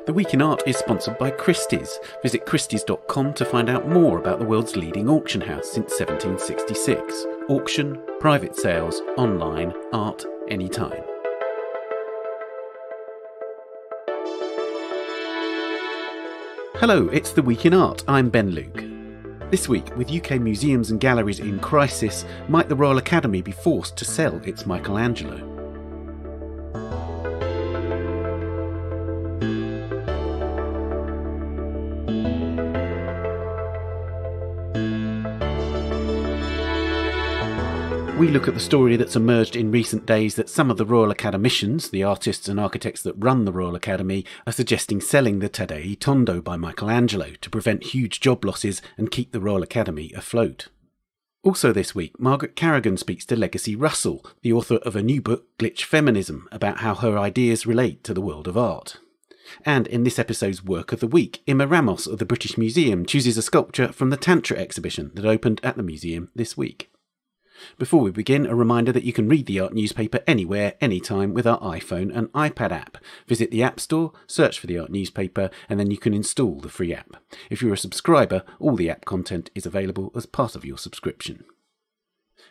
The Week in Art is sponsored by Christie's. Visit christies.com to find out more about the world's leading auction house since 1766. Auction, private sales, online, art, anytime. Hello, it's The Week in Art. I'm Ben Luke. This week, with UK museums and galleries in crisis, might the Royal Academy be forced to sell its Michelangelo? We look at the story that's emerged in recent days that some of the Royal Academicians, the artists and architects that run the Royal Academy, are suggesting selling the Taddei Tondo by Michelangelo to prevent huge job losses and keep the Royal Academy afloat. Also this week, Margaret Carrigan speaks to Legacy Russell, the author of a new book, Glitch Feminism, about how her ideas relate to the world of art. And in this episode's Work of the Week, Imma Ramos of the British Museum chooses a sculpture from the Tantra exhibition that opened at the museum this week. Before we begin, a reminder that you can read the Art newspaper anywhere, anytime with our iPhone and iPad app. Visit the App Store, search for the Art newspaper, and then you can install the free app. If you're a subscriber, all the app content is available as part of your subscription.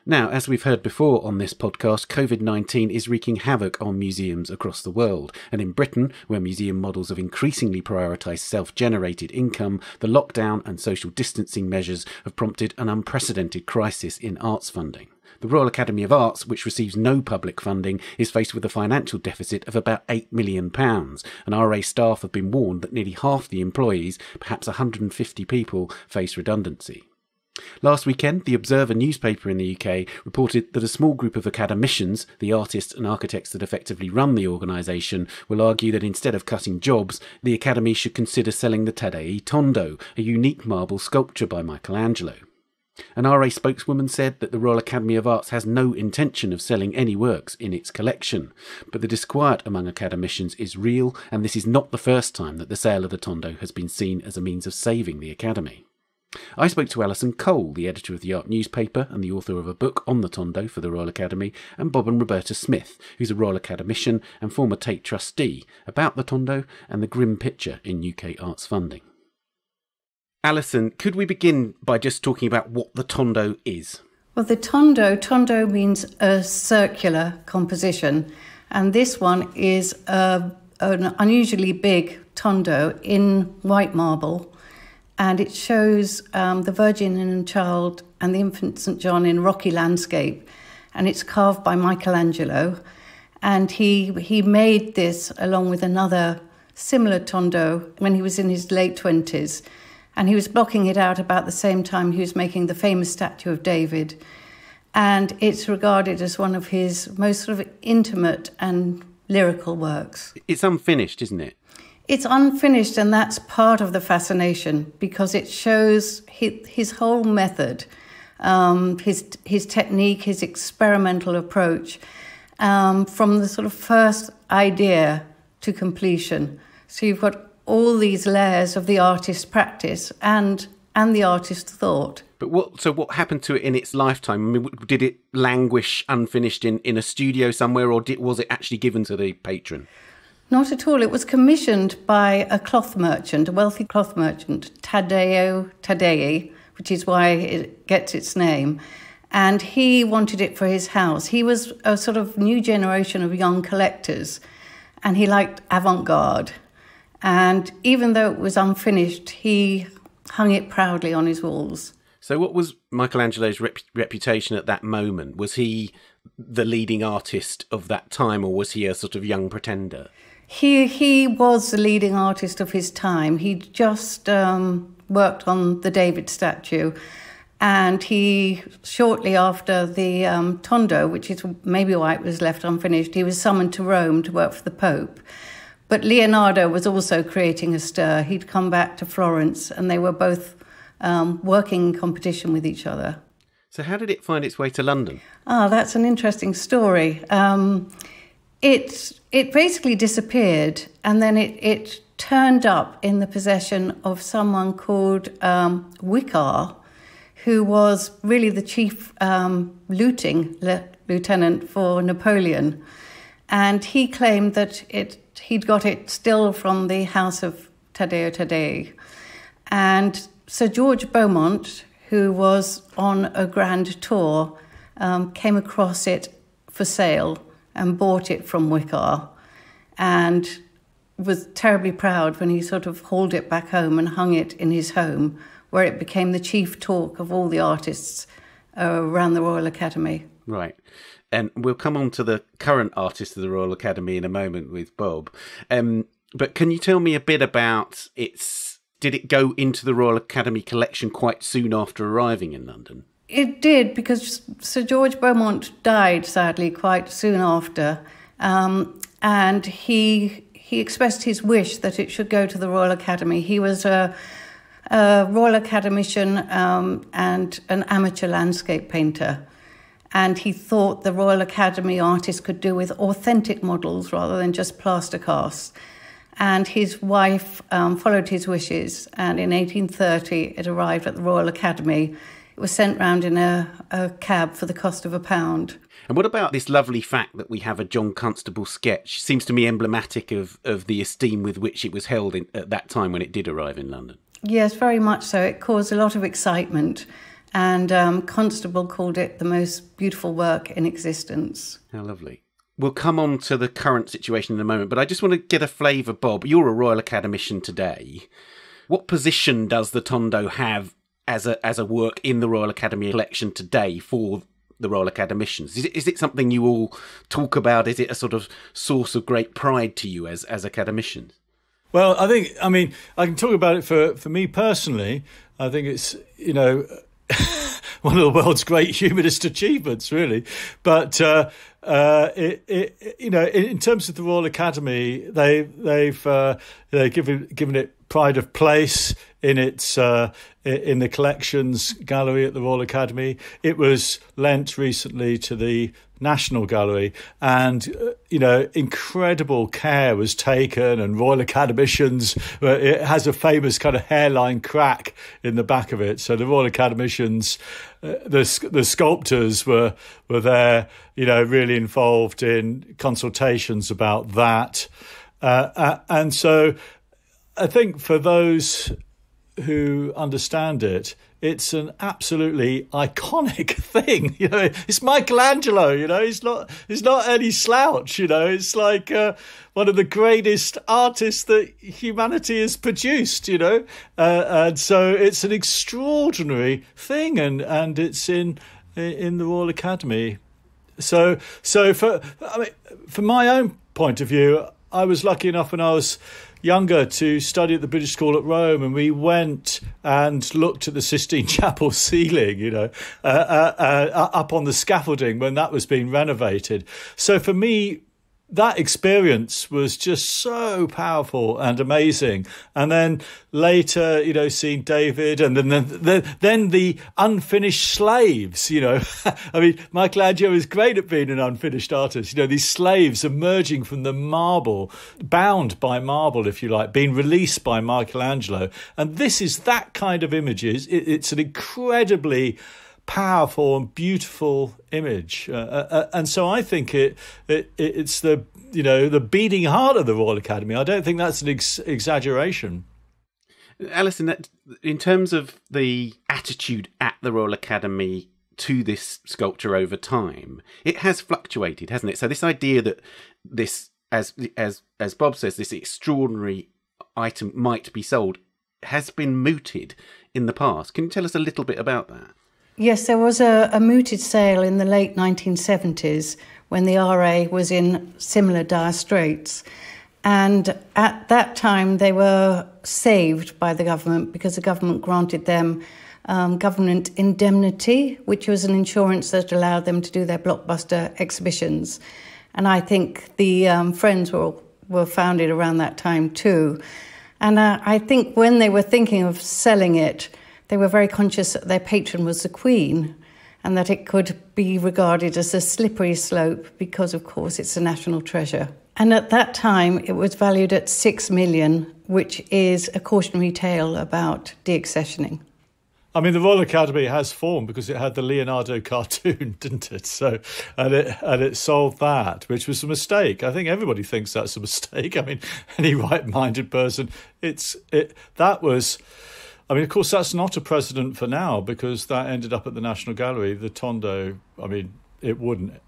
Now, as we've heard before on this podcast, COVID-19 is wreaking havoc on museums across the world. And in Britain, where museum models have increasingly prioritised self-generated income, the lockdown and social distancing measures have prompted an unprecedented crisis in arts funding. The Royal Academy of Arts, which receives no public funding, is faced with a financial deficit of about £8 million, and RA staff have been warned that nearly half the employees, perhaps 150 people, face redundancy. Last weekend, the Observer newspaper in the UK reported that a small group of academicians, the artists and architects that effectively run the organisation, will argue that instead of cutting jobs, the Academy should consider selling the Taddei Tondo, a unique marble sculpture by Michelangelo. An RA spokeswoman said that the Royal Academy of Arts has no intention of selling any works in its collection, but the disquiet among academicians is real, and this is not the first time that the sale of the Tondo has been seen as a means of saving the Academy. I spoke to Alison Cole, the editor of the Art newspaper and the author of a book on the Tondo for the Royal Academy, and Bob and Roberta Smith, who's a Royal Academician and former Tate trustee, about the Tondo and the grim picture in UK arts funding. Alison, could we begin by just talking about what the Tondo is? Well, the Tondo means a circular composition, and this one is an unusually big Tondo in white marble. And it shows the Virgin and Child and the infant St. John in rocky landscape. And it's carved by Michelangelo. And he made this along with another similar Tondo when he was in his late 20s. And he was blocking it out about the same time he was making the famous statue of David. And it's regarded as one of his most sort of intimate and lyrical works. It's unfinished, isn't it? It's unfinished, and that's part of the fascination because it shows his whole method, his technique, his experimental approach, from the sort of first idea to completion. So you've got all these layers of the artist's practice and the artist's thought. But what happened to it in its lifetime? I mean, did it languish unfinished in a studio somewhere, or was it actually given to the patron? Not at all. It was commissioned by a cloth merchant, a wealthy cloth merchant, Taddei, which is why it gets its name. And he wanted it for his house. He was a sort of new generation of young collectors, and he liked avant-garde. And even though it was unfinished, he hung it proudly on his walls. So what was Michelangelo's reputation at that moment? Was he the leading artist of that time, or was he a sort of young pretender? He was the leading artist of his time. He just worked on the David statue, and he, shortly after the Tondo, which is maybe why it was left unfinished, he was summoned to Rome to work for the Pope. But Leonardo was also creating a stir. He'd come back to Florence, and they were both working in competition with each other. So how did it find its way to London? That's an interesting story. It basically disappeared, and then it turned up in the possession of someone called Wicar, who was really the chief looting lieutenant for Napoleon. And he claimed that he'd got it still from the house of Taddei. And Sir George Beaumont, who was on a grand tour, came across it for sale and bought it from Wicar, and was terribly proud when he sort of hauled it back home and hung it in his home, where it became the chief talk of all the artists around the Royal Academy. Right. And we'll come on to the current artist of the Royal Academy in a moment with Bob. But can you tell me a bit about did it go into the Royal Academy collection quite soon after arriving in London? It did, because Sir George Beaumont died, sadly, quite soon after. And he expressed his wish that it should go to the Royal Academy. He was a Royal Academician and an amateur landscape painter. And he thought the Royal Academy artists could do with authentic models rather than just plaster casts. And his wife followed his wishes, and in 1830 it arrived at the Royal Academy. It was sent round in a cab for the cost of £1. And what about this lovely fact that we have a John Constable sketch? Seems to me emblematic of the esteem with which it was held at that time when it did arrive in London. Yes, very much so. It caused a lot of excitement. And Constable called it the most beautiful work in existence. How lovely. We'll come on to the current situation in a moment, but I just want to get a flavour, Bob. You're a Royal Academician today. What position does the Tondo have as a work in the Royal Academy collection today for the Royal Academicians? Is it something you all talk about? Is it a sort of source of great pride to you as academicians? Well, I can talk about it for me personally. I think it's, one of the world's great humanist achievements, really. But in terms of the Royal Academy, they've given it pride of place in its in the collections gallery at the Royal Academy. It was lent recently to the National Gallery, and incredible care was taken, and Royal Academicians, it has a famous kind of hairline crack in the back of it, so the Royal Academicians, the sculptors were there, really involved in consultations about that, and so I think for those who understand it, it's an absolutely iconic thing. It's Michelangelo. He's not any slouch. It's like one of the greatest artists that humanity has produced. And so it's an extraordinary thing, and it's in the Royal Academy. So from my own point of view, I was lucky enough when I was younger to study at the British School at Rome, and we went and looked at the Sistine Chapel ceiling, up on the scaffolding when that was being renovated. So for me, that experience was just so powerful and amazing. And then later, seeing David, and then the unfinished slaves, Michelangelo is great at being an unfinished artist. These slaves emerging from the marble, bound by marble, if you like, being released by Michelangelo. And this is that kind of images. It's an incredibly powerful and beautiful image, and so I think it's the the beating heart of the Royal Academy. I don't think that's an exaggeration. Alison, in terms of the attitude at the Royal Academy to this sculpture over time, it has fluctuated, hasn't it? So this idea that this, as Bob says, this extraordinary item might be sold has been mooted in the past. Can you tell us a little bit about that? Yes, there was a mooted sale in the late 1970s when the RA was in similar dire straits. And at that time, they were saved by the government because the government granted them government indemnity, which was an insurance that allowed them to do their blockbuster exhibitions. And I think the Friends were founded around that time too. And I think when they were thinking of selling it, they were very conscious that their patron was the Queen and that it could be regarded as a slippery slope because, of course, it's a national treasure. And at that time, it was valued at $6 million, which is a cautionary tale about deaccessioning. I mean, the Royal Academy has formed because it had the Leonardo cartoon, didn't it? So, and it solved that, which was a mistake. I think everybody thinks that's a mistake. I mean, any right-minded person, that was. I mean, of course, that's not a precedent for now because that ended up at the National Gallery. The Tondo, I mean, it would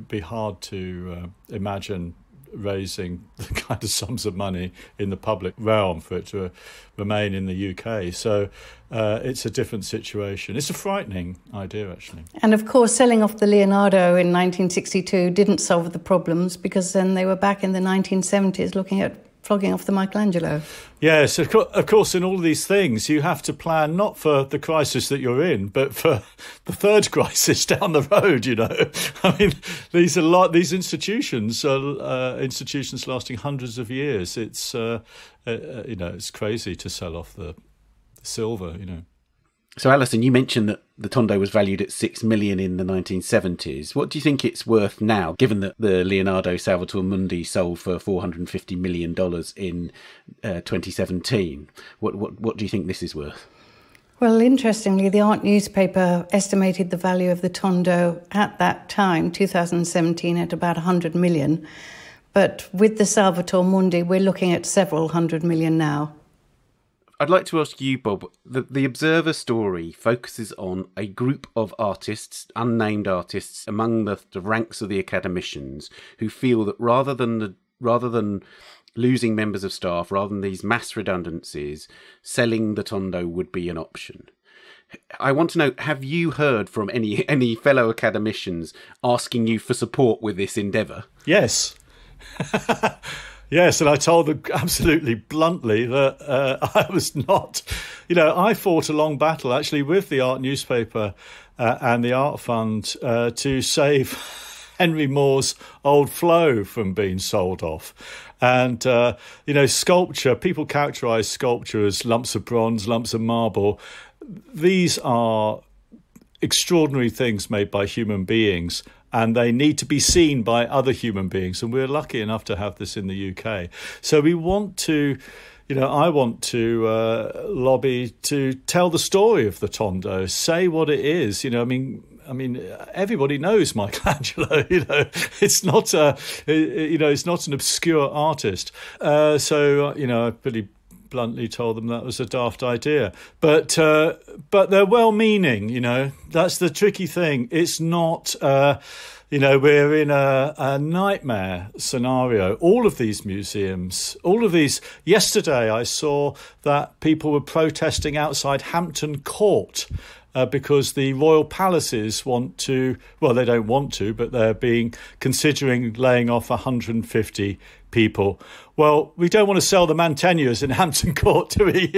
be hard to imagine raising the kind of sums of money in the public realm for it to remain in the UK. So it's a different situation. It's a frightening idea, actually. And of course, selling off the Leonardo in 1962 didn't solve the problems because then they were back in the 1970s looking at flogging off the Michelangelo. Yes, of course, in all of these things, you have to plan not for the crisis that you're in, but for the third crisis down the road, you know. I mean, these institutions are institutions lasting hundreds of years. It's, it's crazy to sell off the silver, you know. So, Alison, you mentioned that the Tondo was valued at $6 million in the 1970s. What do you think it's worth now, given that the Leonardo Salvator Mundi sold for $450 million in 2017? What do you think this is worth? Well, interestingly, the art newspaper estimated the value of the Tondo at that time, 2017, at about 100 million. But with the Salvator Mundi, we're looking at several hundred million now. I'd like to ask you, Bob, the Observer story focuses on a group of artists, unnamed artists, among the ranks of the academicians who feel that rather than losing members of staff, rather than these mass redundancies, selling the Tondo would be an option. I want to know, have you heard from any fellow academicians asking you for support with this endeavour? Yes. Yes, and I told them absolutely bluntly that I was not, I fought a long battle actually with the art newspaper and the art fund to save Henry Moore's old flow from being sold off. And, sculpture, people characterise sculpture as lumps of bronze, lumps of marble. These are extraordinary things made by human beings, and they need to be seen by other human beings. And we're lucky enough to have this in the UK. So we want to, I want to lobby to tell the story of the Tondo, say what it is. I mean, everybody knows Michelangelo. It's not it's not an obscure artist. So I pretty bluntly told them that was a daft idea, but they're well-meaning. That's the tricky thing. It's not. We're in a nightmare scenario. All of these museums, yesterday I saw that people were protesting outside Hampton Court because the royal palaces they don't want to, but they're considering laying off 150 people. Well, we don't want to sell the Mantegnas in Hampton Court, do we?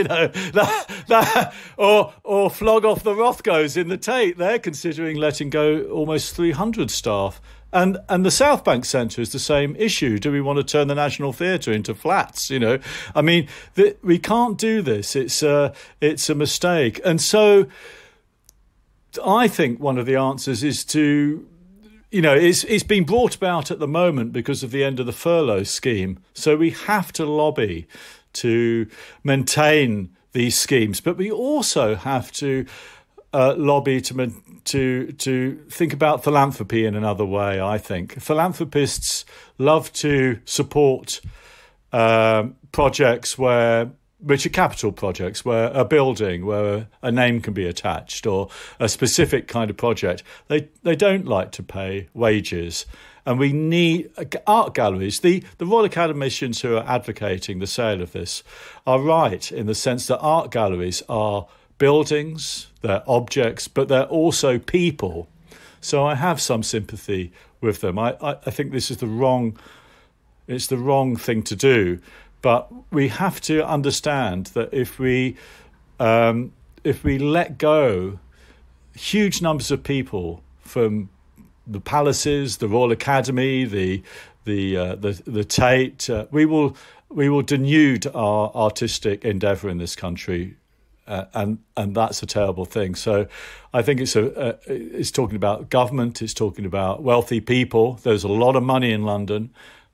Or flog off the Rothkos in the Tate. They're considering letting go almost 300 staff. And the South Bank Centre is the same issue. Do we want to turn the National Theatre into flats? I mean, we can't do this. It's a mistake. And so I think one of the answers is to, it's been brought about at the moment because of the end of the furlough scheme. So we have to lobby to maintain these schemes, but we also have to lobby to think about philanthropy in another way. I think philanthropists love to support projects which are capital projects, where a building, where a name can be attached, or a specific kind of project. They don't like to pay wages. And we need art galleries. The Royal Academicians who are advocating the sale of this are right in the sense that art galleries are buildings, they're objects, but they're also people. So I have some sympathy with them. I think this is the wrong thing to do. But we have to understand that if we let go huge numbers of people from the palaces, the Royal Academy, the Tate, we will denude our artistic endeavour in this country, and that's a terrible thing. So I think it's talking about government, it's talking about wealthy people. There's a lot of money in London.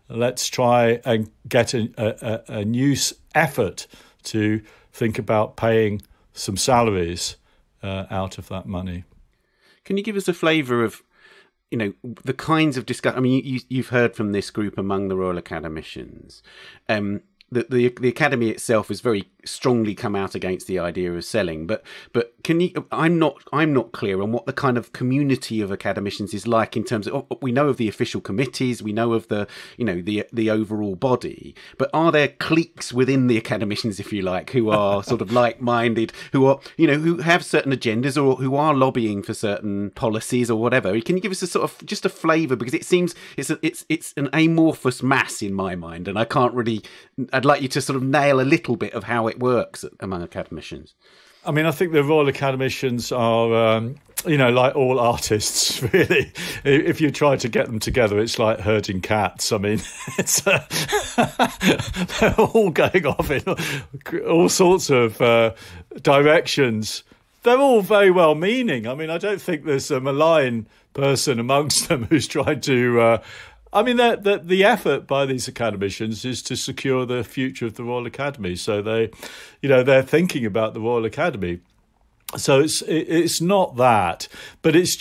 Let's try and get a new effort to think about paying some salaries out of that money. Can you give us a flavour of, the kinds of discussion? I mean, you've heard from this group among the Royal Academicians. The Academy itself has very strongly come out against the idea of selling, but can you? I'm not clear on what the kind of community of academicians is like in terms of, we know of the official committees, we know of the the overall body, but are there cliques within the academicians, if you like, who are sort of like-minded, who are who have certain agendas or who are lobbying for certain policies or whatever? Can you give us a sort of just a flavour, because it seems it's an amorphous mass in my mind, and I can't really. I'd like you to sort of nail a little bit of how it works among academicians. I mean, I think the Royal Academicians are, like all artists, really. If you try to get them together, it's like herding cats. I mean, they're all going off in all sorts of directions. They're all very well-meaning. I mean, I don't think there's a malign person amongst them who's trying to... the effort by these academicians is to secure the future of the Royal Academy. So they're thinking about the Royal Academy. So it's not that, but it's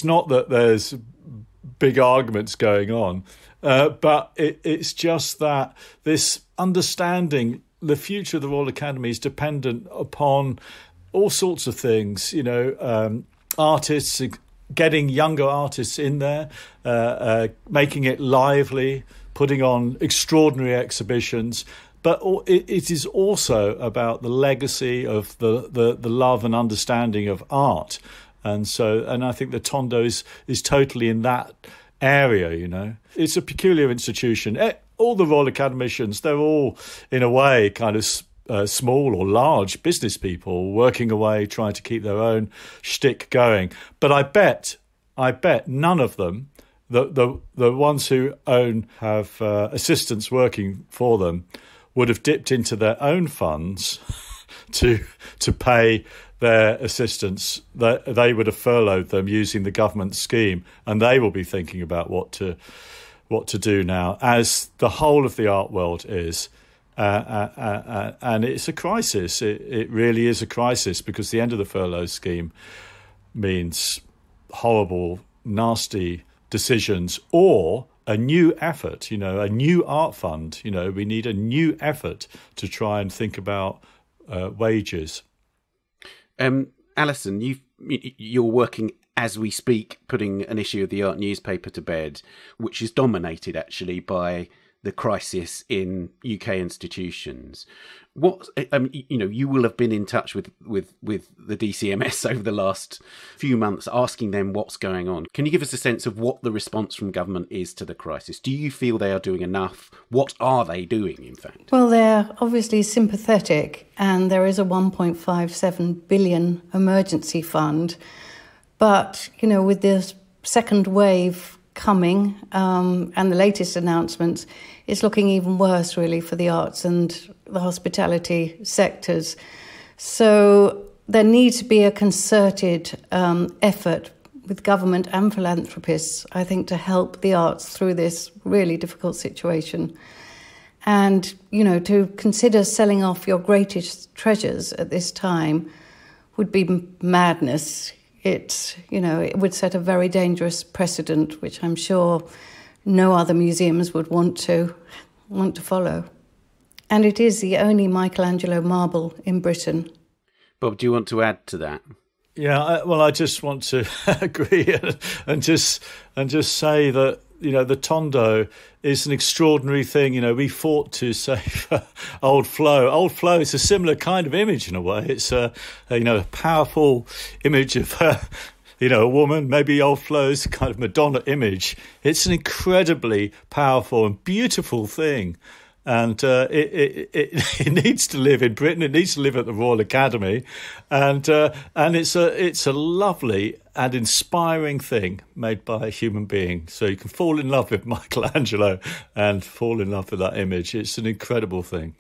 not that there's big arguments going on, but it's just that this understanding the future of the Royal Academy is dependent upon all sorts of things. Artists. Getting younger artists in there, making it lively, putting on extraordinary exhibitions. But it is also about the legacy of the love and understanding of art. And I think the Tondo is totally in that area, It's a peculiar institution. All the Royal Academicians, they're all, in a way, kind of small or large business people working away, trying to keep their own shtick going. But I bet none of them, the ones who have assistants working for them, would have dipped into their own funds to pay their assistants. They would have furloughed them using the government scheme, and they will be thinking about what to do now, as the whole of the art world is. And it's a crisis. It really is a crisis, because the end of the furlough scheme means horrible, nasty decisions, or a new effort, a new art fund. We need a new effort to try and think about wages. Alison, you're working as we speak, putting an issue of the Art newspaper to bed, which is dominated actually by the crisis in UK institutions. What you will have been in touch with the DCMS over the last few months, asking them what's going on. Can you give us a sense of what the response from government is to the crisis? Do you feel they are doing enough? What are they doing, in fact? Well, they're obviously sympathetic, and there is a 1.57 billion emergency fund. But, with this second wave coming, and the latest announcements, it's looking even worse, really, for the arts and the hospitality sectors. So there needs to be a concerted effort with government and philanthropists, I think, to help the arts through this really difficult situation. And, to consider selling off your greatest treasures at this time would be madness. It would set a very dangerous precedent, which I'm sure no other museums would want to follow. And it is the only Michelangelo marble in Britain. Bob, do you want to add to that? Yeah, I just want to agree and just say that the Tondo is an extraordinary thing. We fought to save Old Flo. Old Flo is a similar kind of image in a way. It's a powerful image of a woman. Maybe Old Flo's kind of Madonna image. It's an incredibly powerful and beautiful thing. And it needs to live in Britain. It needs to live at the Royal Academy, and it's a lovely and inspiring thing made by a human being. So you can fall in love with Michelangelo and fall in love with that image. It's an incredible thing.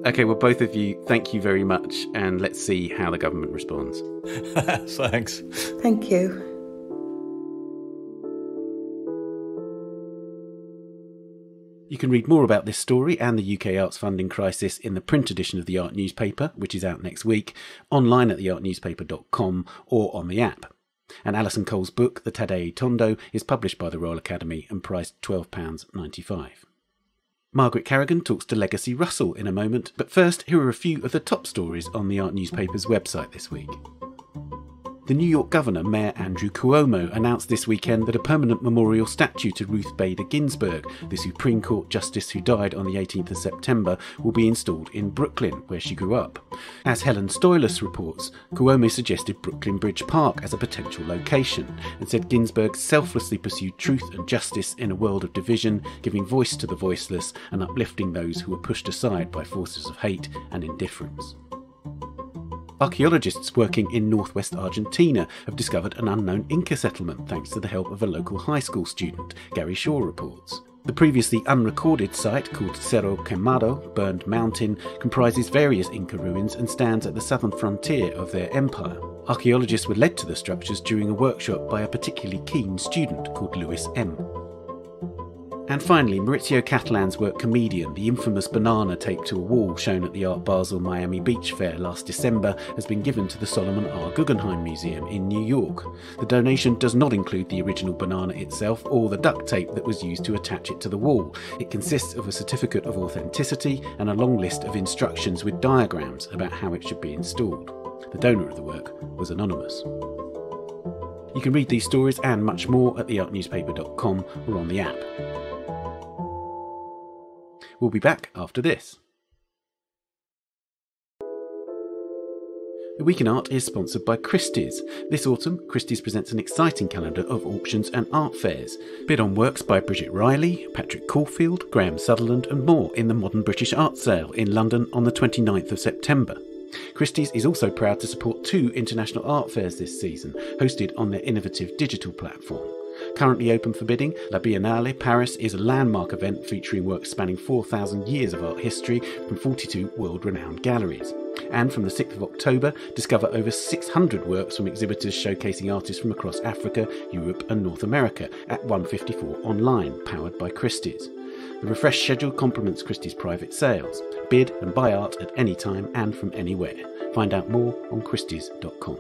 Okay, well, both of you, thank you very much, and let's see how the government responds. Thanks. Thank you. You can read more about this story and the UK arts funding crisis in the print edition of the Art Newspaper, which is out next week, online at theartnewspaper.com or on the app. And Alison Cole's book, The Taddei Tondo, is published by the Royal Academy and priced £12.95. Margaret Carrigan talks to Legacy Russell in a moment, but first, here are a few of the top stories on the Art Newspaper's website this week. The New York Governor, Mayor Andrew Cuomo, announced this weekend that a permanent memorial statue to Ruth Bader Ginsburg, the Supreme Court Justice who died on the 18th of September, will be installed in Brooklyn, where she grew up. As Helen Stoilis reports, Cuomo suggested Brooklyn Bridge Park as a potential location, and said Ginsburg selflessly pursued truth and justice in a world of division, giving voice to the voiceless and uplifting those who were pushed aside by forces of hate and indifference. Archaeologists working in northwest Argentina have discovered an unknown Inca settlement thanks to the help of a local high school student, Gary Shaw reports. The previously unrecorded site, called Cerro Quemado, Burned Mountain, comprises various Inca ruins and stands at the southern frontier of their empire. Archaeologists were led to the structures during a workshop by a particularly keen student called Louis M. And finally, Maurizio Catalan's work Comedian, the infamous banana taped to a wall shown at the Art Basel Miami Beach Fair last December, has been given to the Solomon R. Guggenheim Museum in New York. The donation does not include the original banana itself or the duct tape that was used to attach it to the wall. It consists of a certificate of authenticity and a long list of instructions with diagrams about how it should be installed. The donor of the work was anonymous. You can read these stories and much more at theartnewspaper.com or on the app. We'll be back after this. The Week in Art is sponsored by Christie's. This autumn, Christie's presents an exciting calendar of auctions and art fairs. Bid on works by Bridget Riley, Patrick Caulfield, Graham Sutherland and more in the Modern British Art Sale in London on the 29th of September. Christie's is also proud to support 2 international art fairs this season, hosted on their innovative digital platform. Currently open for bidding, La Biennale Paris is a landmark event featuring works spanning 4,000 years of art history from 42 world-renowned galleries. And from the 6th of October, discover over 600 works from exhibitors showcasing artists from across Africa, Europe and North America at 154 online, powered by Christie's. The refreshed schedule complements Christie's private sales. Bid and buy art at any time and from anywhere. Find out more on christies.com.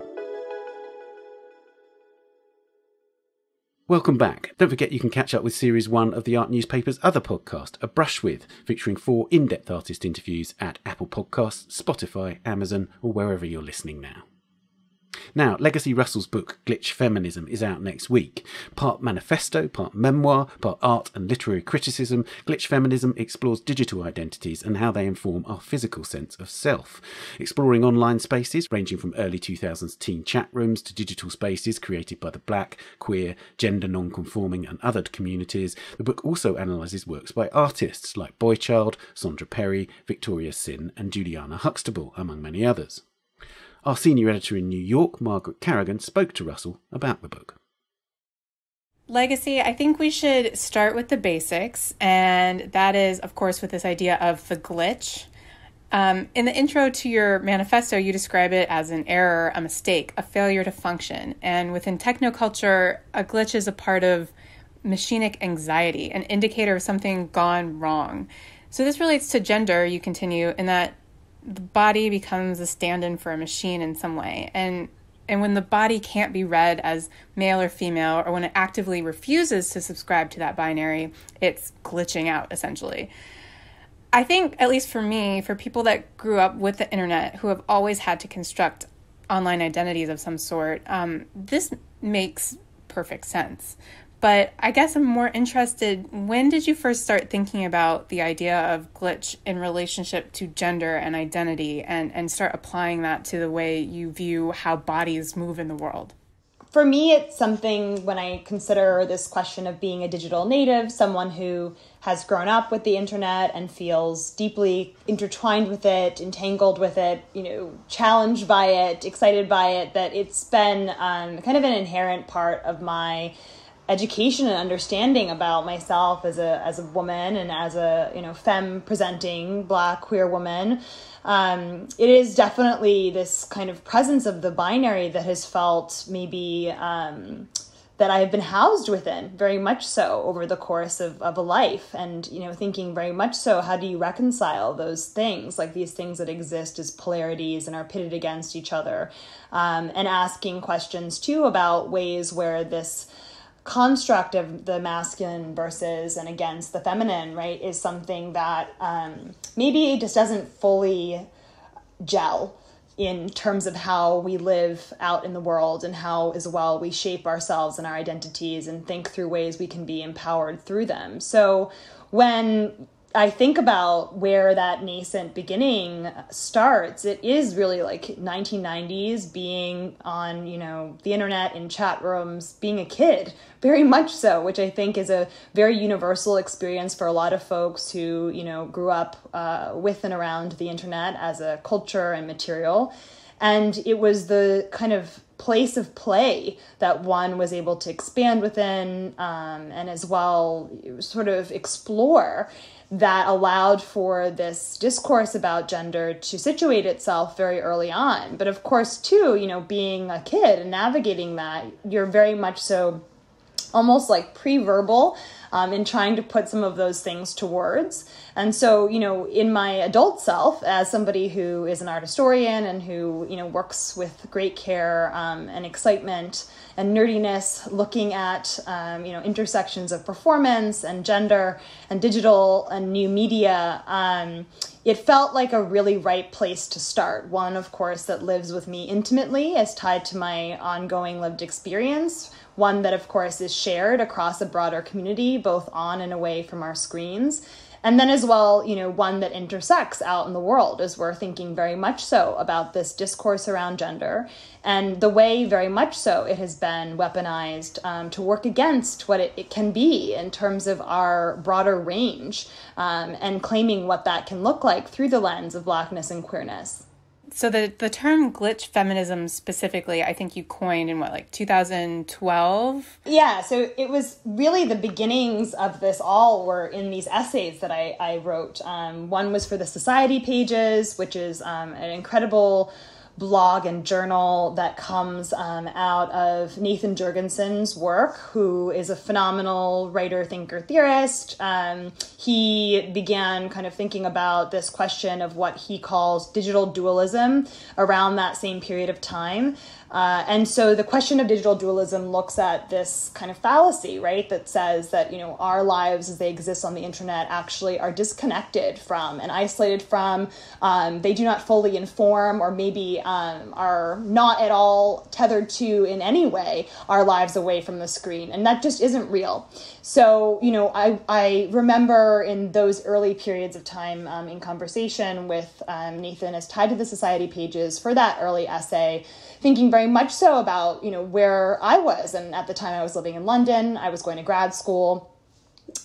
Welcome back. Don't forget you can catch up with Series 1 of the Art Newspaper's other podcast, A Brush With, featuring 4 in-depth artist interviews at Apple Podcasts, Spotify, Amazon, or wherever you're listening now. Now, Legacy Russell's book, Glitch Feminism, is out next week. Part manifesto, part memoir, part art and literary criticism, Glitch Feminism explores digital identities and how they inform our physical sense of self. Exploring online spaces, ranging from early 2000s teen chat rooms to digital spaces created by the black, queer, gender non-conforming and othered communities, the book also analyses works by artists like Boychild, Sandra Perry, Victoria Sin and Juliana Huxtable, among many others. Our senior editor in New York, Margaret Carrigan, spoke to Russell about the book. Legacy, I think we should start with the basics, and that is, of course, with this idea of the glitch. In the intro to your manifesto, you describe it as an error, a mistake, a failure to function. And within technoculture, a glitch is a part of machinic anxiety, an indicator of something gone wrong. So this relates to gender, you continue, in that the body becomes a stand-in for a machine in some way. And when the body can't be read as male or female, or when it actively refuses to subscribe to that binary, it's glitching out, essentially. I think, at least for me, for people that grew up with the internet, who have always had to construct online identities of some sort, this makes perfect sense. But I guess I'm more interested, when did you first start thinking about the idea of glitch in relationship to gender and identity and start applying that to the way you view how bodies move in the world? For me, it's something when I consider this question of being a digital native, someone who has grown up with the internet and feels deeply intertwined with it, entangled with it, challenged by it, excited by it, that it's been kind of an inherent part of my education and understanding about myself as a woman and as a femme presenting Black queer woman. It is definitely this kind of presence of the binary that has felt maybe that that I have been housed within very much so over the course of a life. And, thinking very much so, how do you reconcile those things, like these things that exist as polarities and are pitted against each other, and asking questions too about ways where this construct of the masculine versus and against the feminine, right, is something that maybe just doesn't fully gel in terms of how we live out in the world and how as well we shape ourselves and our identities and think through ways we can be empowered through them. So when I think about where that nascent beginning starts, it is really like 1990s, being on, the internet, in chat rooms, being a kid, very much so, which I think is a very universal experience for a lot of folks who, grew up with and around the internet as a culture and material. And it was the kind of place of play that one was able to expand within, and as well sort of explore, that allowed for this discourse about gender to situate itself very early on. But of course, too, being a kid and navigating that, you're very much so almost like pre-verbal in trying to put some of those things to words. And so, in my adult self, as somebody who is an art historian and who, works with great care and excitement and nerdiness, looking at, intersections of performance and gender and digital and new media, it felt like a really right place to start. One, of course, that lives with me intimately, as tied to my ongoing lived experience. One that, of course, is shared across a broader community, both on and away from our screens. And then as well, one that intersects out in the world, as we're thinking very much so about this discourse around gender and the way very much so it has been weaponized to work against what it can be in terms of our broader range, and claiming what that can look like through the lens of Blackness and queerness. So the term glitch feminism specifically, I think you coined in 2012? Yeah, so it was really the beginnings of this all were in these essays that I wrote. One was for the Society pages, which is an incredible blog and journal that comes out of Nathan Jurgensen's work, who is a phenomenal writer, thinker, theorist. He began kind of thinking about this question of what he calls digital dualism around that same period of time. And so the question of digital dualism looks at this kind of fallacy, right, that says that, our lives as they exist on the internet actually are disconnected from and isolated from, they do not fully inform or maybe are not at all tethered to in any way our lives away from the screen. And that just isn't real. So, I remember in those early periods of time in conversation with Nathan as tied to the Society pages for that early essay, thinking very much so about, where I was. And at the time I was living in London, I was going to grad school,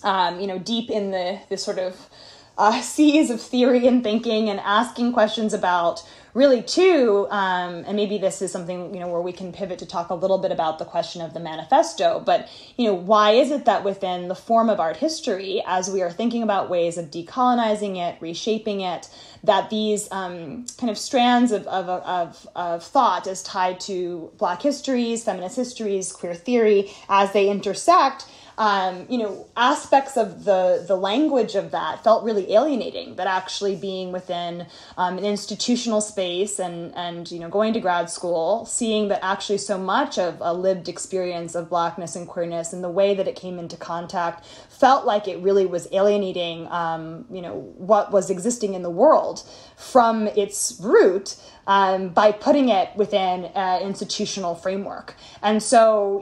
deep in this sort of seas of theory and thinking and asking questions about really too, and maybe this is something, where we can pivot to talk a little bit about the question of the manifesto, but, why is it that within the form of art history, as we are thinking about ways of decolonizing it, reshaping it, that these kind of strands of thought as tied to Black histories, feminist histories, queer theory, as they intersect, aspects of the language of that felt really alienating, that actually being within an institutional space and going to grad school, seeing that actually so much of a lived experience of Blackness and queerness and the way that it came into contact felt like it really was alienating, what was existing in the world from its root, by putting it within an institutional framework. And so,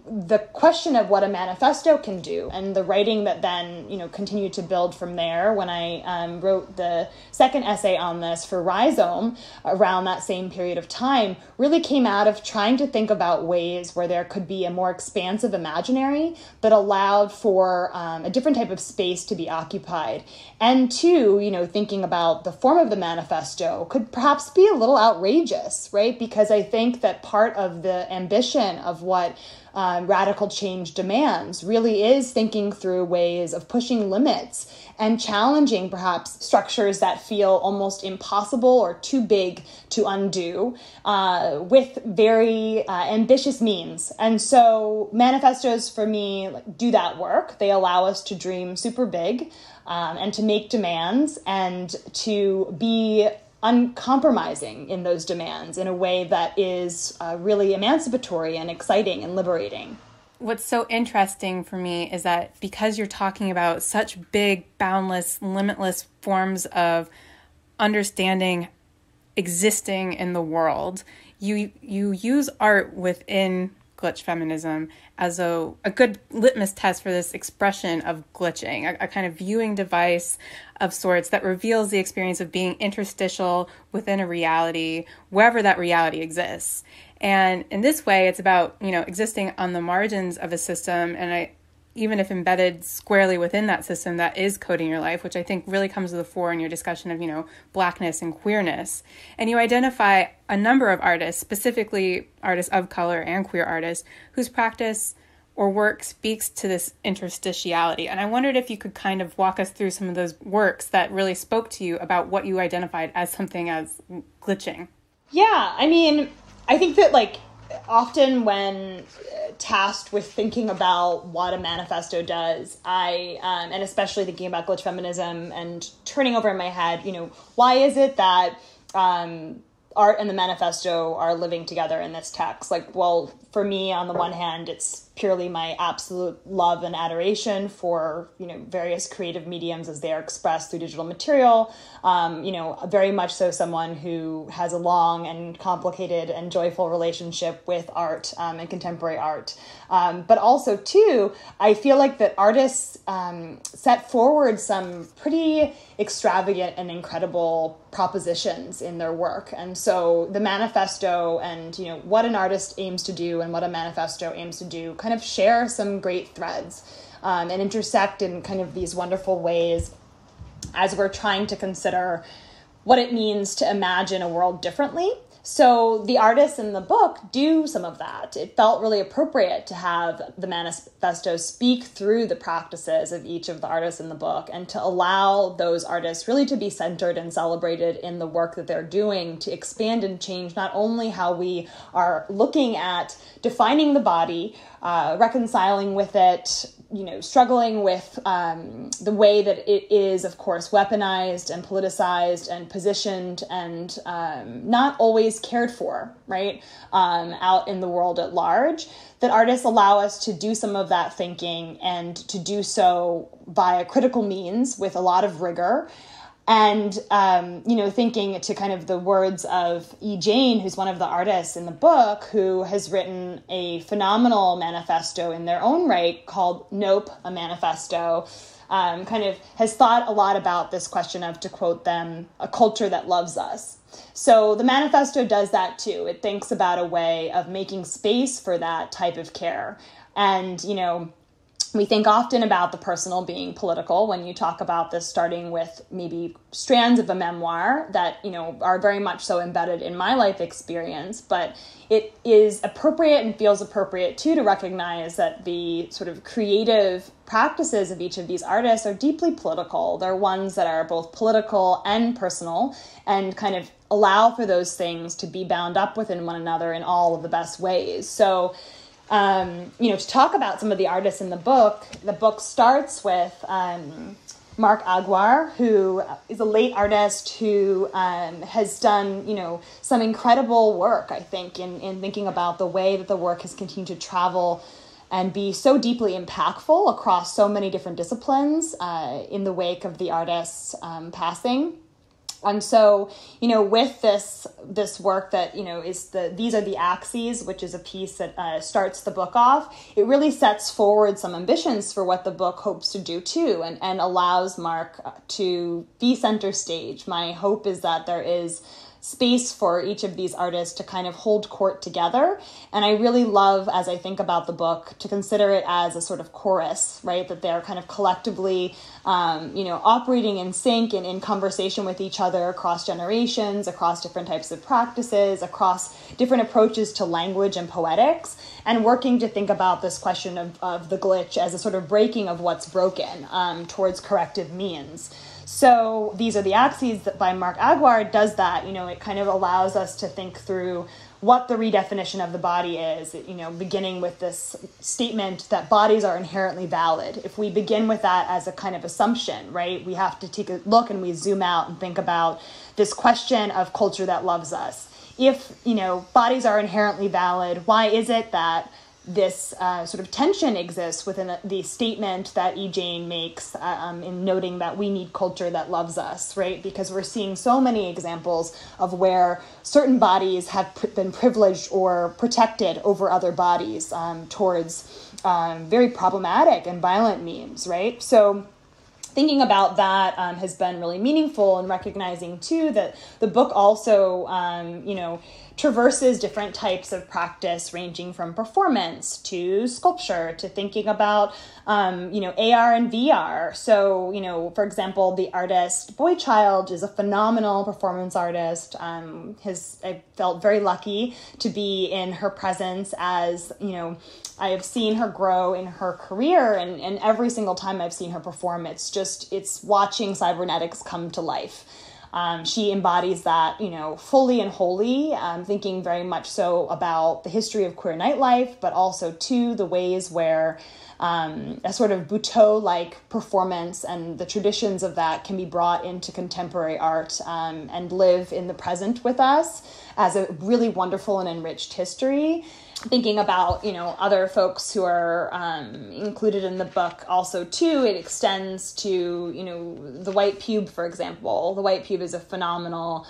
the question of what a manifesto can do and the writing that then, continued to build from there when I wrote the second essay on this for Rhizome around that same period of time really came out of trying to think about ways where there could be a more expansive imaginary that allowed for a different type of space to be occupied. And two, thinking about the form of the manifesto could perhaps be a little little outrageous, right? Because I think that part of the ambition of what radical change demands really is thinking through ways of pushing limits and challenging perhaps structures that feel almost impossible or too big to undo with very ambitious means. And so manifestos for me do that work. They allow us to dream super big and to make demands and to be uncompromising in those demands in a way that is really emancipatory and exciting and liberating. What's so interesting for me is that because you're talking about such big, boundless, limitless forms of understanding existing in the world, you use art within glitch feminism as a good litmus test for this expression of glitching, a kind of viewing device of sorts that reveals the experience of being interstitial within a reality, wherever that reality exists. And in this way, it's about, existing on the margins of a system, and even if embedded squarely within that system that is coding your life, which I think really comes to the fore in your discussion of, blackness and queerness. And you identify a number of artists, specifically artists of color and queer artists, whose practice or work speaks to this interstitiality. And I wondered if you could kind of walk us through some of those works that really spoke to you about what you identified as something as glitching. Yeah, I think that often when tasked with thinking about what a manifesto does, and especially thinking about glitch feminism and turning over in my head, why is it that art and the manifesto are living together in this text? Well, for me, on the one hand, it's purely my absolute love and adoration for, various creative mediums as they are expressed through digital material. Very much so someone who has a long and complicated and joyful relationship with art and contemporary art. But also, too, I feel like that artists set forward some pretty extravagant and incredible propositions in their work. And so the manifesto and, what an artist aims to do and what a manifesto aims to do kind of share some great threads and intersect in kind of these wonderful ways as we're trying to consider what it means to imagine a world differently. So the artists in the book do some of that. It felt really appropriate to have the manifesto speak through the practices of each of the artists in the book and to allow those artists really to be centered and celebrated in the work that they're doing to expand and change not only how we are looking at defining the body, reconciling with it, struggling with the way that it is, of course, weaponized and politicized and positioned and not always cared for, right, out in the world at large, that artists allow us to do some of that thinking and to do so via critical means with a lot of rigor. And, thinking to kind of the words of E. Jane, who's one of the artists in the book, who has written a phenomenal manifesto in their own right called Nope, a Manifesto, kind of has thought a lot about this question of, to quote them, a culture that loves us. So the manifesto does that too. It thinks about a way of making space for that type of care. And, we think often about the personal being political when you talk about this, starting with maybe strands of a memoir that, are very much so embedded in my life experience. But it is appropriate and feels appropriate, too, to recognize that the sort of creative practices of each of these artists are deeply political. They're ones that are both political and personal and kind of allow for those things to be bound up within one another in all of the best ways. So, to talk about some of the artists in the book starts with Mark Aguiar, who is a late artist who has done, some incredible work, I think, in thinking about the way that the work has continued to travel and be so deeply impactful across so many different disciplines in the wake of the artist's passing. And so, with this work that, is these are the axes, which is a piece that starts the book off, it really sets forward some ambitions for what the book hopes to do too, and allows Mark to be center stage. My hope is that there is space for each of these artists to kind of hold court together. And I really love, as I think about the book, to consider it as a sort of chorus, right? That they're kind of collectively, operating in sync and in conversation with each other across generations, across different types of practices, across different approaches to language and poetics, and working to think about this question of the glitch as a sort of breaking of what's broken towards corrective means. So these are the axes that by Mark Aguard does that. It kind of allows us to think through what the redefinition of the body is, beginning with this statement that bodies are inherently valid. If we begin with that as a kind of assumption, right, we have to take a look and we zoom out and think about this question of culture that loves us. If, bodies are inherently valid, why is it that this sort of tension exists within the statement that E. Jane makes in noting that we need culture that loves us, right? Because we're seeing so many examples of where certain bodies have been privileged or protected over other bodies towards very problematic and violent means, right? So thinking about that has been really meaningful, and recognizing too that the book also, traverses different types of practice, ranging from performance to sculpture to thinking about, AR and VR. So, for example, the artist Boychild is a phenomenal performance artist. I felt very lucky to be in her presence as, I have seen her grow in her career, and every single time I've seen her perform, it's watching cybernetics come to life. She embodies that, fully and wholly, thinking very much so about the history of queer nightlife, but also too the ways where a sort of Buteau-like performance and the traditions of that can be brought into contemporary art and live in the present with us as a really wonderful and enriched history. Thinking about, other folks who are included in the book also, too, it extends to, the White Pube, for example. The White Pube is a phenomenal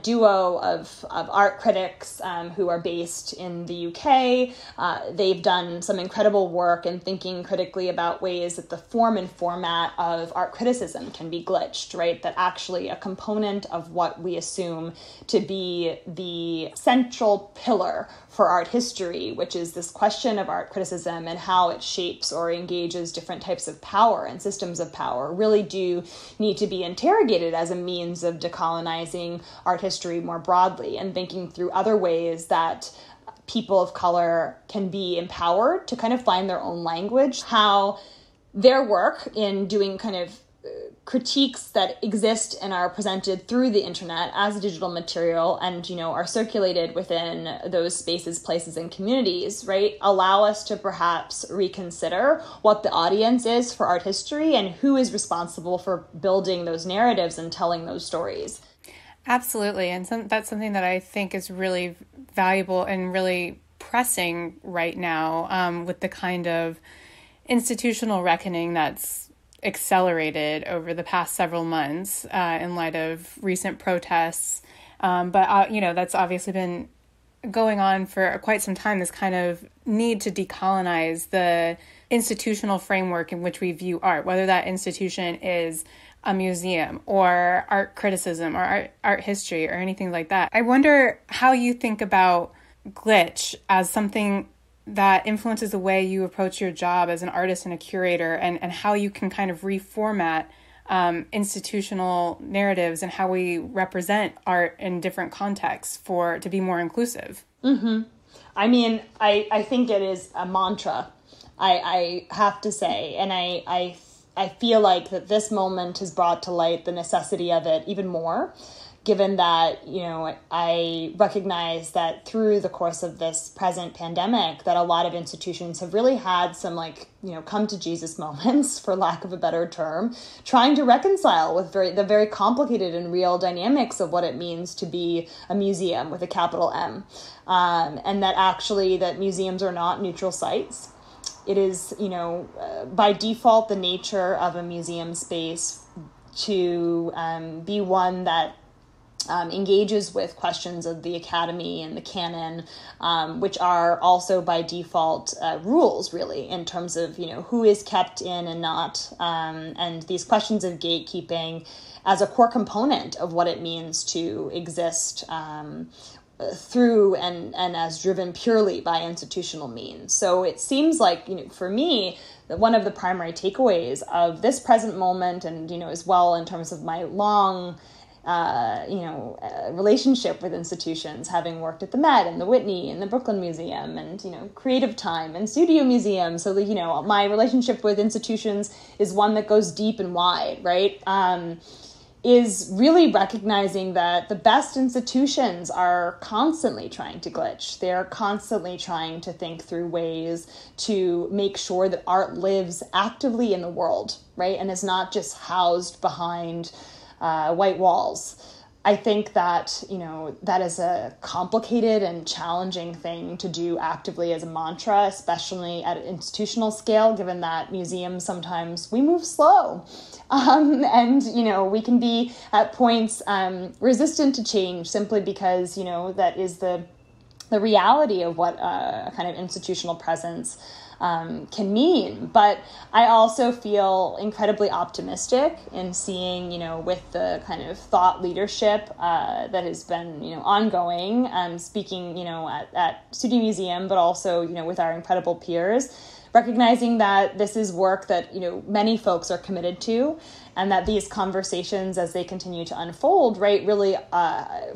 duo of art critics who are based in the UK. They've done some incredible work in thinking critically about ways that the form and format of art criticism can be glitched, right? That actually a component of what we assume to be the central pillar for art history, which is this question of art criticism and how it shapes or engages different types of power and systems of power, really do need to be interrogated as a means of decolonizing art history more broadly, and thinking through other ways that people of color can be empowered to kind of find their own language, how their work in doing kind of critiques that exist and are presented through the internet as digital material and, are circulated within those spaces, places, and communities, right, allow us to perhaps reconsider what the audience is for art history and who is responsible for building those narratives and telling those stories. Absolutely. And that's something that I think is really valuable and really pressing right now with the kind of institutional reckoning that's accelerated over the past several months in light of recent protests. But that's obviously been going on for quite some time, this kind of need to decolonize the institutional framework in which we view art, whether that institution is a museum or art criticism or art history or anything like that. I wonder how you think about glitch as something that influences the way you approach your job as an artist and a curator, and how you can kind of reformat institutional narratives and how we represent art in different contexts to be more inclusive. Mm-hmm. I mean, I think it is a mantra, I have to say, and I feel like that this moment has brought to light the necessity of it even more, given that, I recognize that through the course of this present pandemic that a lot of institutions have really had some come to Jesus moments, for lack of a better term, trying to reconcile with the very complicated and real dynamics of what it means to be a museum with a capital M. And that actually that museums are not neutral sites. It is, by default, the nature of a museum space to be one that engages with questions of the academy and the canon, which are also by default rules, really, in terms of, who is kept in and not, and these questions of gatekeeping as a core component of what it means to exist through and as driven purely by institutional means. So it seems like, for me, that one of the primary takeaways of this present moment and, as well in terms of my long relationship with institutions, having worked at the Met and the Whitney and the Brooklyn Museum and, Creative Time and Studio Museum. So that, my relationship with institutions is one that goes deep and wide, right? Is really recognizing that the best institutions are constantly trying to glitch. They're constantly trying to think through ways to make sure that art lives actively in the world, right? And is not just housed behind white walls. I think that, that is a complicated and challenging thing to do actively as a mantra, especially at an institutional scale, given that museums sometimes we move slow. And, we can be at points resistant to change simply because, that is the reality of what a kind of institutional presence can mean. But I also feel incredibly optimistic in seeing, with the kind of thought leadership that has been, ongoing, speaking, at Studio Museum, but also, with our incredible peers, recognizing that this is work that, many folks are committed to, and that these conversations, as they continue to unfold, right, really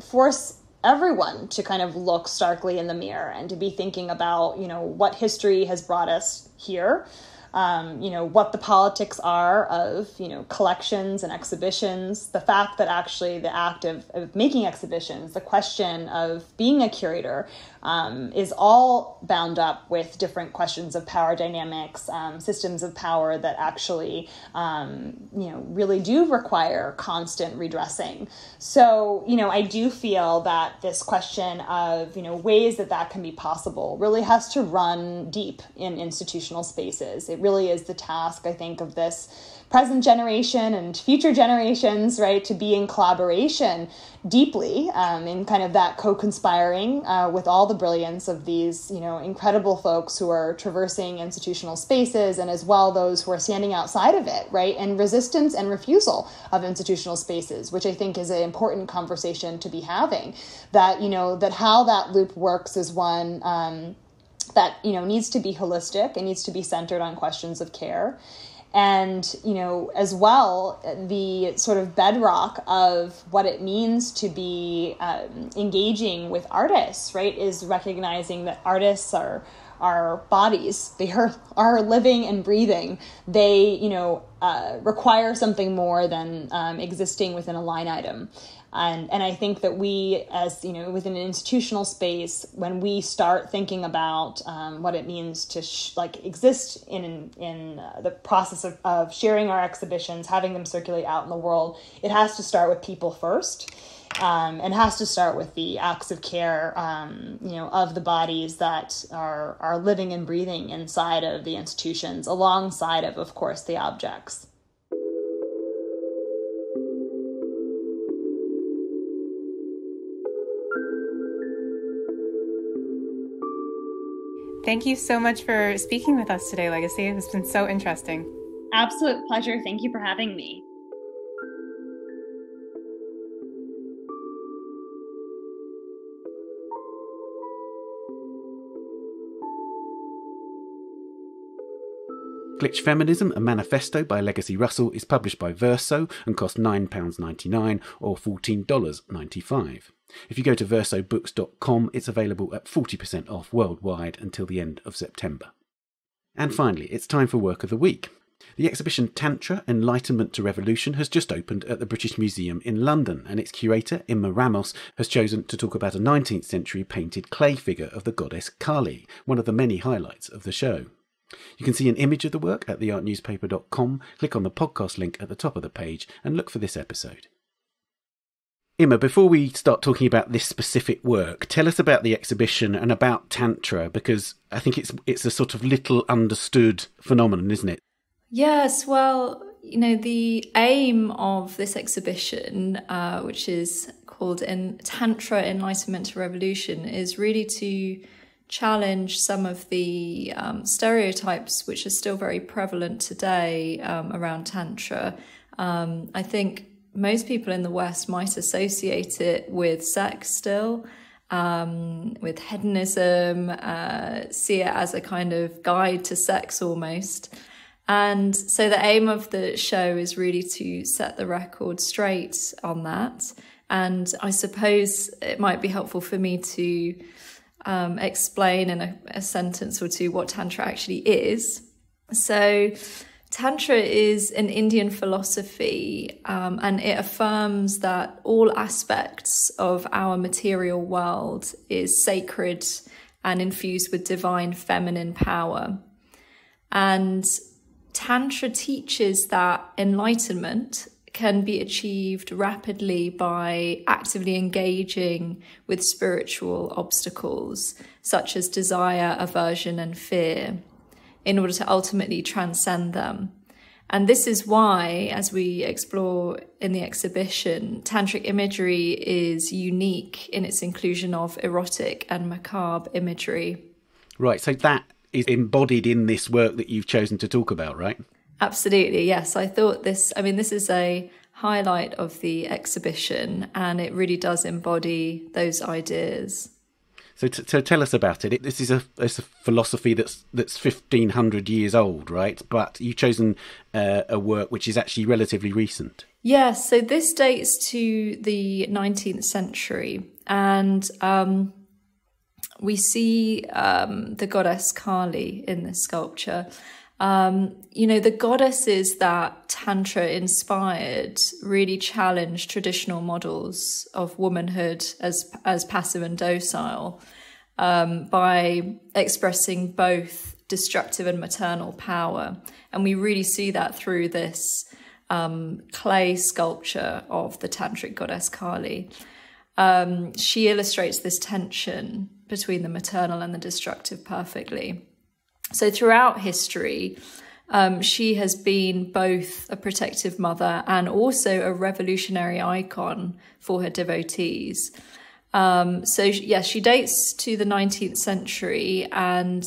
force everyone to kind of look starkly in the mirror and to be thinking about, what history has brought us here, what the politics are of, collections and exhibitions, the fact that actually the act of making exhibitions, the question of being a curator, is all bound up with different questions of power dynamics, systems of power that actually, really do require constant redressing. So, I do feel that this question of, ways that can be possible really has to run deep in institutional spaces. It really is the task, I think, of this present generation and future generations, right, to be in collaboration deeply in kind of that co-conspiring with all the brilliance of these, incredible folks who are traversing institutional spaces, and as well those who are standing outside of it, right, and resistance and refusal of institutional spaces, which I think is an important conversation to be having. That, that how that loop works is one that, needs to be holistic. It needs to be centered on questions of care. And, as well, the sort of bedrock of what it means to be engaging with artists, right, is recognizing that artists are bodies. They are living and breathing. They, require something more than existing within a line item. And I think that we, as, within an institutional space, when we start thinking about what it means to exist in the process of sharing our exhibitions, having them circulate out in the world, it has to start with people first, and has to start with the acts of care, of the bodies that are living and breathing inside of the institutions, alongside of course, the objects. Thank you so much for speaking with us today, Legacy. It's been so interesting. Absolute pleasure. Thank you for having me. Glitch Feminism, a Manifesto by Legacy Russell, is published by Verso and costs £9.99 or $14.95. If you go to versobooks.com, it's available at 40% off worldwide until the end of September. And finally, it's time for Work of the Week. The exhibition Tantra, Enlightenment to Revolution has just opened at the British Museum in London, and its curator, Imma Ramos, has chosen to talk about a 19th century painted clay figure of the goddess Kali, one of the many highlights of the show. You can see an image of the work at theartnewspaper.com, click on the podcast link at the top of the page and look for this episode. Imma, before we start talking about this specific work, tell us about the exhibition and about Tantra, because I think it's a sort of little understood phenomenon, isn't it? Yes, well, the aim of this exhibition, which is called Tantra Enlightenment to Revolution is really to challenge some of the stereotypes which are still very prevalent today around Tantra. I think most people in the West might associate it with sex still, with hedonism, see it as a kind of guide to sex almost. And so the aim of the show is really to set the record straight on that. And I suppose it might be helpful for me to explain in a sentence or two what Tantra actually is. So Tantra is an Indian philosophy, and it affirms that all aspects of our material world is sacred and infused with divine feminine power. And Tantra teaches that enlightenment can be achieved rapidly by actively engaging with spiritual obstacles, such as desire, aversion, and fear, in order to ultimately transcend them. And this is why, as we explore in the exhibition, tantric imagery is unique in its inclusion of erotic and macabre imagery. Right, so that is embodied in this work that you've chosen to talk about, right? Absolutely, yes. I thought this is a highlight of the exhibition, and it really does embody those ideas. So tell us about it. This is a philosophy that's 1,500 years old, right? But you've chosen a work which is actually relatively recent. Yes, so this dates to the 19th century, and we see the goddess Kali in this sculpture. The goddesses that Tantra inspired really challenged traditional models of womanhood as passive and docile, by expressing both destructive and maternal power. And we really see that through this clay sculpture of the tantric goddess Kali. She illustrates this tension between the maternal and the destructive perfectly. So throughout history, she has been both a protective mother and also a revolutionary icon for her devotees. She dates to the 19th century, and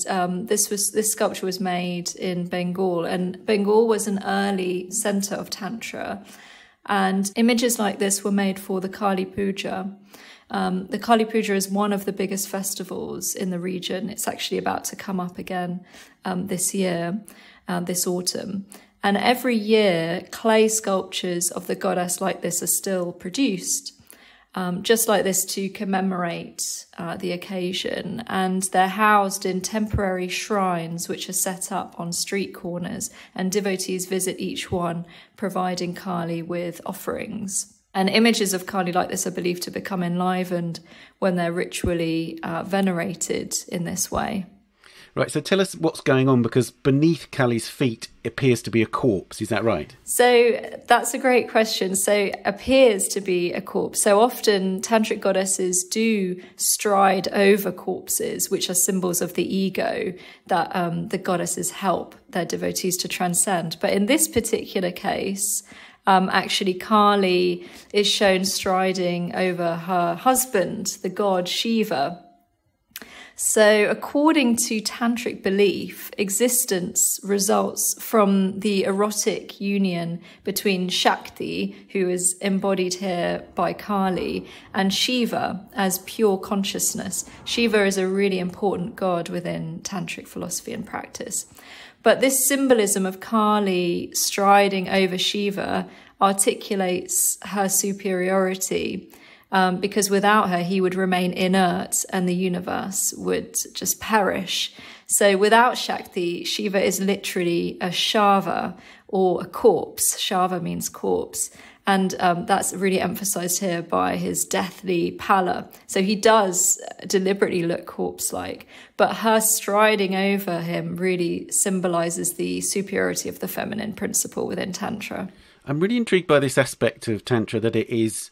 this sculpture was made in Bengal, and Bengal was an early center of Tantra. And images like this were made for the Kali Puja. The Kali Puja is one of the biggest festivals in the region. It's actually about to come up again this year, this autumn. And every year, clay sculptures of the goddess like this are still produced, just like this, to commemorate the occasion. And they're housed in temporary shrines which are set up on street corners, and devotees visit each one, providing Kali with offerings. And images of Kali like this are believed to become enlivened when they're ritually venerated in this way. Right, so tell us what's going on, because beneath Kali's feet appears to be a corpse, is that right? So that's a great question. So appears to be a corpse. So often tantric goddesses do stride over corpses, which are symbols of the ego that the goddesses help their devotees to transcend. But in this particular case, actually, Kali is shown striding over her husband, the god Shiva. So according to tantric belief, existence results from the erotic union between Shakti, who is embodied here by Kali, and Shiva as pure consciousness. Shiva is a really important god within tantric philosophy and practice. But this symbolism of Kali striding over Shiva articulates her superiority, because without her, he would remain inert and the universe would just perish. So without Shakti, Shiva is literally a shava, or a corpse. Shava means corpse. And that's really emphasized here by his deathly pallor. So he does deliberately look corpse-like, but her striding over him really symbolizes the superiority of the feminine principle within Tantra. I'm really intrigued by this aspect of Tantra, that it is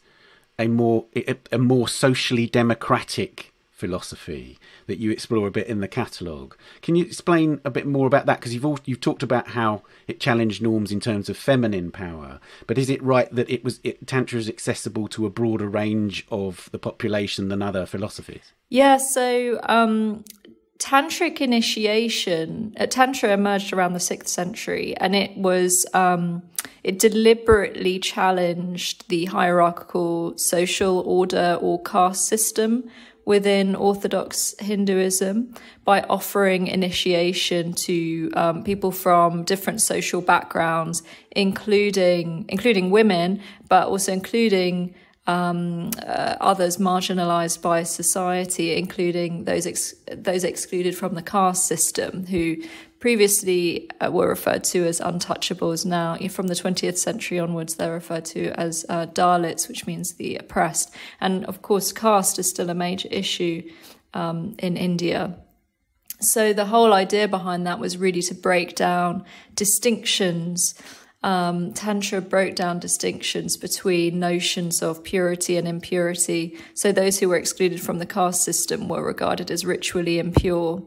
a more socially democratic philosophy that you explore a bit in the catalogue. Can you explain a bit more about that? Because you've talked about how it challenged norms in terms of feminine power, but is it right that Tantra is accessible to a broader range of the population than other philosophies? Yeah, so tantric initiation, Tantra emerged around the 6th century, and it was it deliberately challenged the hierarchical social order or caste system within Orthodox Hinduism by offering initiation to people from different social backgrounds, including women, but also including others marginalized by society, including those excluded from the caste system, who previously were referred to as untouchables. Now, from the 20th century onwards, they're referred to as Dalits, which means the oppressed. And of course, caste is still a major issue in India. So the whole idea behind that was really to break down distinctions. Tantra broke down distinctions between notions of purity and impurity. So those who were excluded from the caste system were regarded as ritually impure.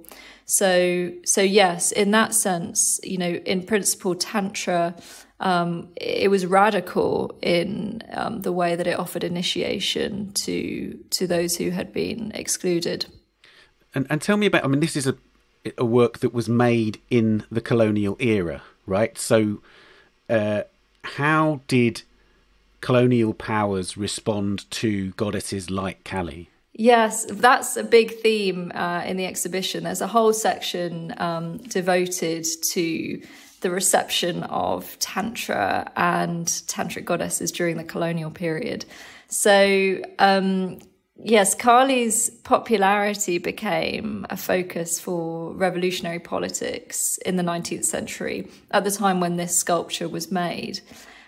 So yes, in that sense, in principle, Tantra, it was radical in the way that it offered initiation to those who had been excluded. And tell me about, this is a work that was made in the colonial era, right? So how did colonial powers respond to goddesses like Kali? Yes, that's a big theme in the exhibition. There's a whole section devoted to the reception of Tantra and Tantric goddesses during the colonial period. So, yes, Kali's popularity became a focus for revolutionary politics in the 19th century, at the time when this sculpture was made.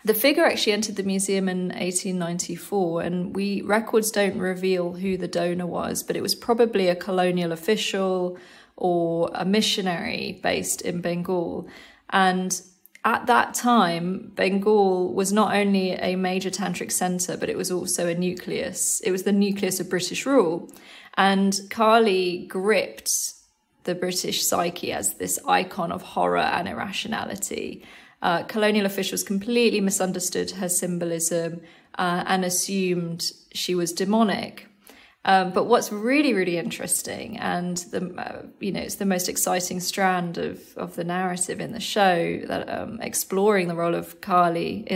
The figure actually entered the museum in 1894, and records don't reveal who the donor was, but it was probably a colonial official or a missionary based in Bengal. And at that time, Bengal was not only a major tantric centre, but it was also a nucleus. It was the nucleus of British rule. And Kali gripped the British psyche as this icon of horror and irrationality. Colonial officials completely misunderstood her symbolism and assumed she was demonic. But what's really, really interesting, and it's the most exciting strand of the narrative in the show, that exploring the role of Kali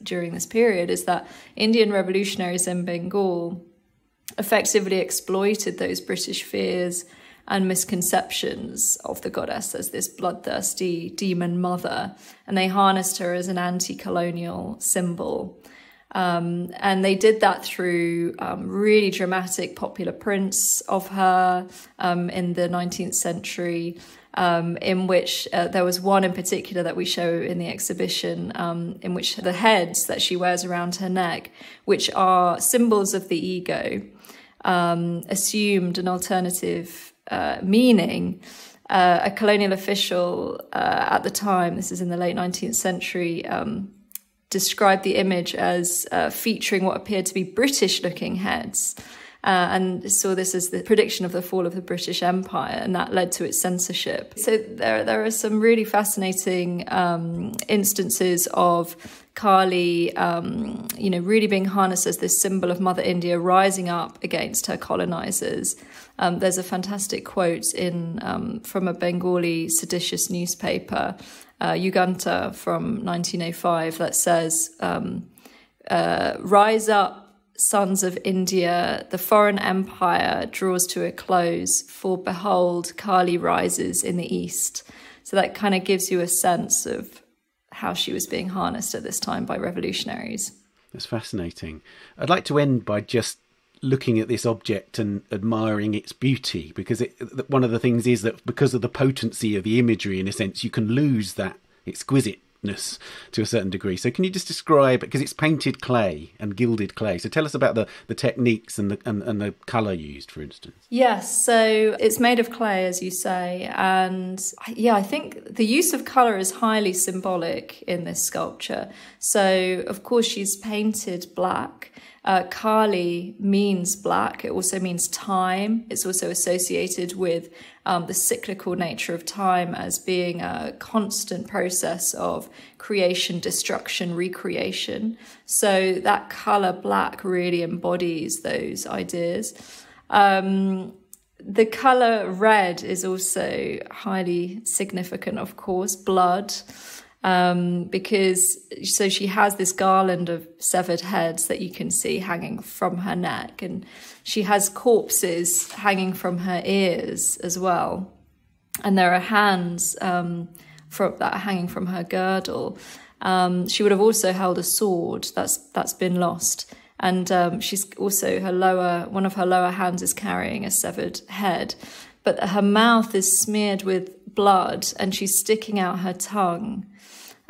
during this period, is that Indian revolutionaries in Bengal effectively exploited those British fears and misconceptions of the goddess as this bloodthirsty demon mother, and they harnessed her as an anti-colonial symbol. And they did that through really dramatic popular prints of her in the 19th century, in which there was one in particular that we show in the exhibition, in which the heads that she wears around her neck, which are symbols of the ego, assumed an alternative meaning. A colonial official at the time, this is in the late 19th century, described the image as featuring what appeared to be British-looking heads, and saw this as the prediction of the fall of the British Empire, and that led to its censorship. So there are some really fascinating instances of Kali, really being harnessed as this symbol of Mother India, rising up against her colonizers. There's a fantastic quote from a Bengali seditious newspaper, Yuganta, from 1905, that says, "Rise up, sons of India, the foreign empire draws to a close, for behold, Kali rises in the east." So that kind of gives you a sense of how she was being harnessed at this time by revolutionaries. That's fascinating. I'd like to end by just looking at this object and admiring its beauty, because one of the things is that because of the potency of the imagery, in a sense, you can lose that exquisiteness to a certain degree. So can you just describe, because it's painted clay and gilded clay, so tell us about the techniques and the colour used, for instance. Yes, so it's made of clay, as you say, and I think the use of colour is highly symbolic in this sculpture. So of course she's painted black, Kali means black. It also means time. It's also associated with the cyclical nature of time as being a constant process of creation, destruction, recreation. So that color black really embodies those ideas. The color red is also highly significant, of course, blood. Because she has this garland of severed heads that you can see hanging from her neck, and she has corpses hanging from her ears as well, and there are hands that are hanging from her girdle. She would have also held a sword that's been lost, and she's also one of her lower hands is carrying a severed head, but her mouth is smeared with blood, and she's sticking out her tongue.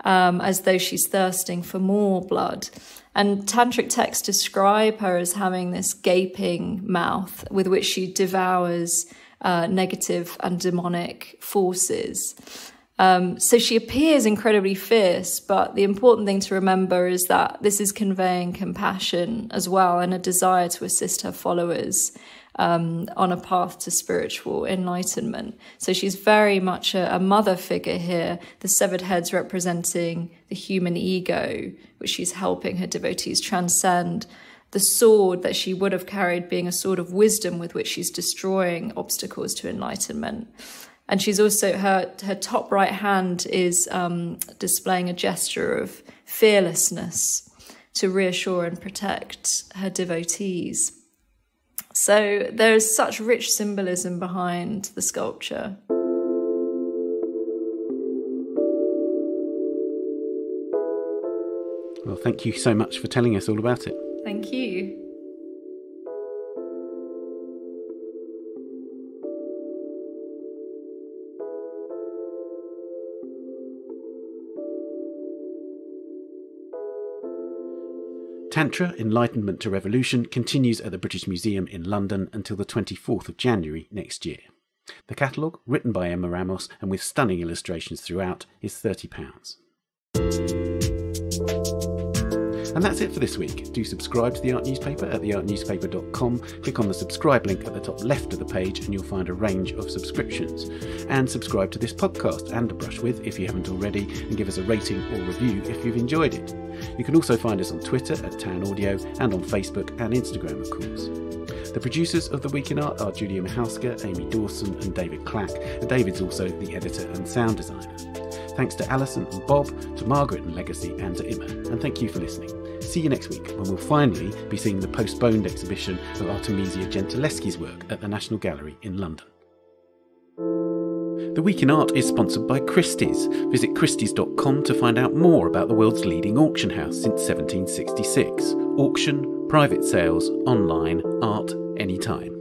As though she's thirsting for more blood. And tantric texts describe her as having this gaping mouth with which she devours negative and demonic forces. So she appears incredibly fierce, but the important thing to remember is that this is conveying compassion as well, and a desire to assist her followers on a path to spiritual enlightenment. So she's very much a mother figure here, the severed heads representing the human ego, which she's helping her devotees transcend, the sword that she would have carried being a sword of wisdom with which she's destroying obstacles to enlightenment. And she's also, her top right hand is displaying a gesture of fearlessness to reassure and protect her devotees. So there is such rich symbolism behind the sculpture. Well, thank you so much for telling us all about it. Thank you. Tantra, Enlightenment to Revolution continues at the British Museum in London until the 24th of January next year. The catalogue, written by Imma Ramos and with stunning illustrations throughout, is £30. And that's it for this week. Do subscribe to The Art Newspaper at theartnewspaper.com. Click on the subscribe link at the top left of the page and you'll find a range of subscriptions. And subscribe to this podcast and A Brush With if you haven't already, and give us a rating or review if you've enjoyed it. You can also find us on Twitter at Tan Audio and on Facebook and Instagram, of course. The producers of The Week in Art are Julia Michalska, Amy Dawson and David Clack, and David's also the editor and sound designer. Thanks to Alison and Bob, to Margaret and Legacy, and to Imma. And thank you for listening. See you next week when we'll finally be seeing the postponed exhibition of Artemisia Gentileschi's work at the National Gallery in London. The Week in Art is sponsored by Christie's. Visit christies.com to find out more about the world's leading auction house since 1766. Auction, private sales, online, art, anytime.